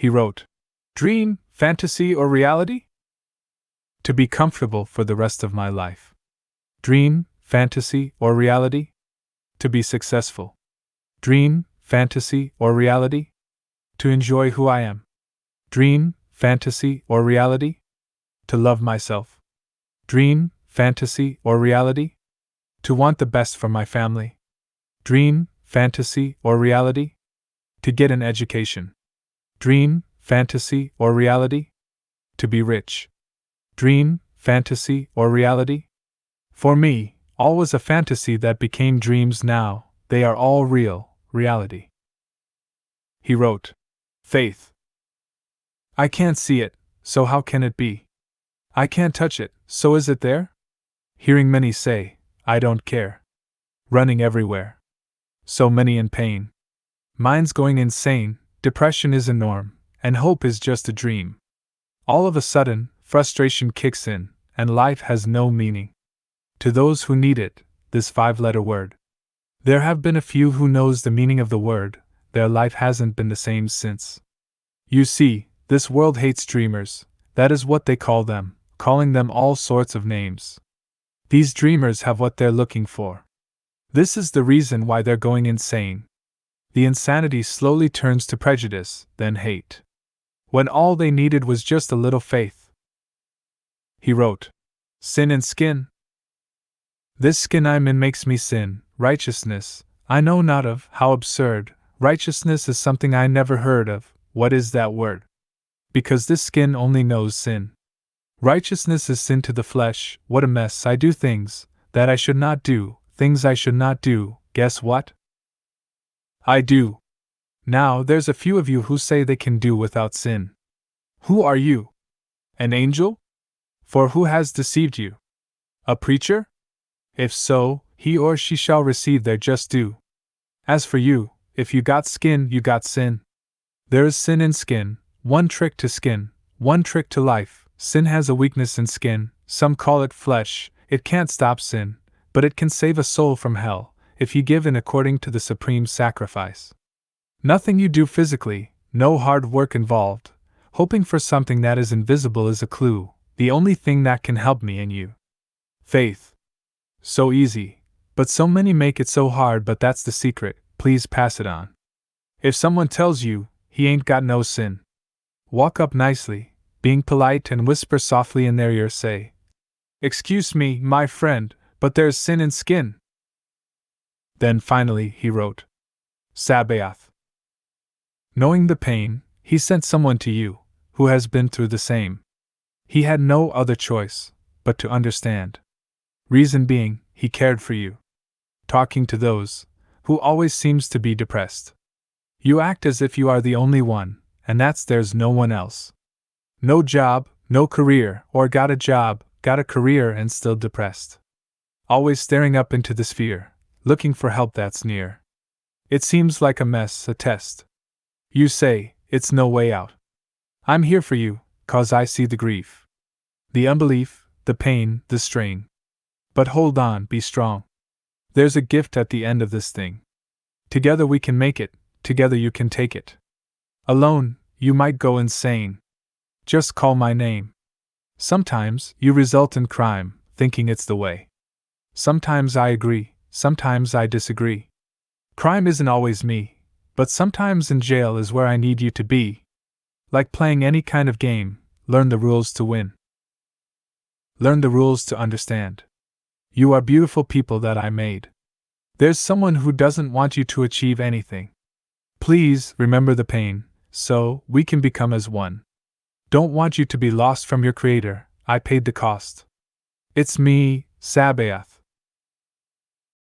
he wrote. Dream, fantasy, or reality? To be comfortable for the rest of my life. Dream, fantasy, or reality? To be successful. Dream, fantasy, or reality? To enjoy who I am. Dream, fantasy, or reality? To love myself. Dream, fantasy, or reality? To want the best for my family. Dream, fantasy, or reality? To get an education. Dream, fantasy, or reality? To be rich. Dream, fantasy, or reality? For me, all was a fantasy that became dreams now, they are all real, reality. He wrote. Faith. I can't see it, so how can it be? I can't touch it, so is it there? Hearing many say, I don't care. Running everywhere. So many in pain. Minds going insane, depression is a norm, and hope is just a dream. All of a sudden, frustration kicks in, and life has no meaning. To those who need it, this 5-letter word. There have been a few who knows the meaning of the word, their life hasn't been the same since. You see, this world hates dreamers, that is what they call them, calling them all sorts of names. These dreamers have what they're looking for. This is the reason why they're going insane. The insanity slowly turns to prejudice, then hate. When all they needed was just a little faith. He wrote. Sin and skin. This skin I'm in makes me sin, righteousness, I know not of, how absurd, righteousness is something I never heard of, what is that word? Because this skin only knows sin. Righteousness is sin to the flesh, what a mess, I do things that I should not do, things I should not do, guess what? I do. Now there's a few of you who say they can do without sin. Who are you? An angel? For who has deceived you? A preacher? If so, he or she shall receive their just due. As for you, if you got skin, you got sin. There is sin in skin, one trick to skin, one trick to life. Sin has a weakness in skin, some call it flesh, it can't stop sin, but it can save a soul from hell, if you give in according to the supreme sacrifice. Nothing you do physically, no hard work involved, hoping for something that is invisible is a clue, the only thing that can help me and you. Faith. So easy, but so many make it so hard, but that's the secret, please pass it on. If someone tells you, he ain't got no sin, walk up nicely, being polite and whisper softly in their ear, say, excuse me, my friend, but there's sin in skin. Then finally he wrote. Sabaoth. Knowing the pain, he sent someone to you, who has been through the same. He had no other choice, but to understand. Reason being, he cared for you. Talking to those, who always seems to be depressed. You act as if you are the only one, and that's there's no one else. No job, no career, or got a job, got a career and still depressed. Always staring up into the sphere, looking for help that's near. It seems like a mess, a test. You say, it's no way out. I'm here for you, 'cause I see the grief. The unbelief, the pain, the strain. But hold on, be strong. There's a gift at the end of this thing. Together we can make it, together you can take it. Alone, you might go insane. Just call my name. Sometimes, you result in crime, thinking it's the way. Sometimes I agree, sometimes I disagree. Crime isn't always me, but sometimes in jail is where I need you to be. Like playing any kind of game, learn the rules to win. Learn the rules to understand. You are beautiful people that I made. There's someone who doesn't want you to achieve anything. Please remember the pain, so we can become as one. Don't want you to be lost from your Creator, I paid the cost. It's me, Sabaoth.